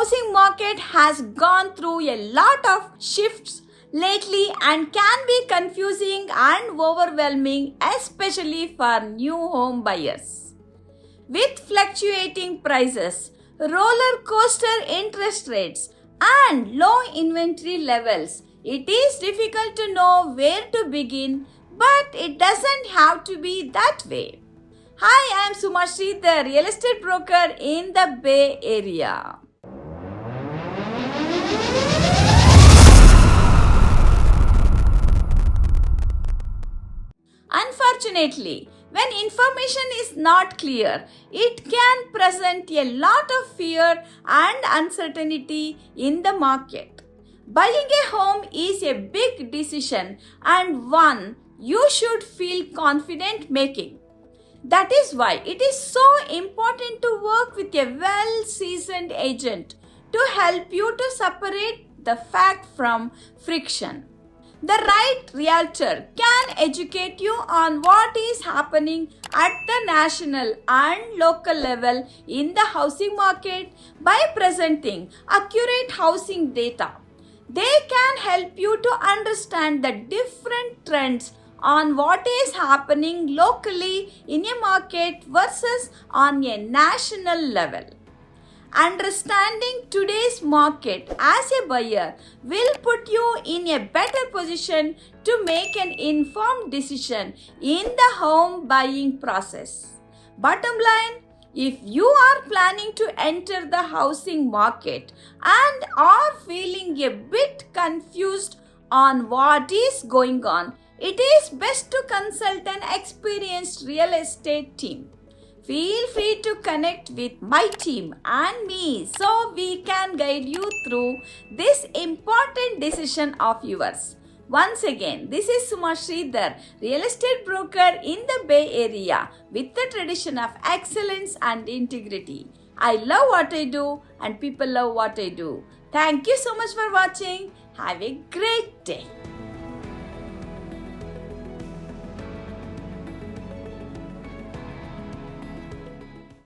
housing market has gone through a lot of shifts lately and can be confusing and overwhelming, especially for new home buyers. With fluctuating prices, roller coaster interest rates, and low inventory levels, it is difficult to know where to begin, but it doesn't have to be that way. Hi, I am Suma, the real estate broker in the Bay Area. Unfortunately, when information is not clear, it can present a lot of fear and uncertainty in the market. Buying a home is a big decision and one you should feel confident making. That is why it is so important to work with a well-seasoned agent to help you to separate the fact from friction. The right realtor can educate you on what is happening at the national and local level in the housing market by presenting accurate housing data. They can help you to understand the different trends on what is happening locally in a market versus on a national level. Understanding today's market as a buyer will put you in a better position to make an informed decision in the home buying process. Bottom line, if you are planning to enter the housing market and are feeling a bit confused on what is going on, it is best to consult an experienced real estate team. Feel free to connect with my team and me so we can guide you through this important decision of yours. Once again, this is Suma Sridhar, real estate broker in the Bay Area with the tradition of excellence and integrity. I love what I do and people love what I do. Thank you so much for watching. Have a great day.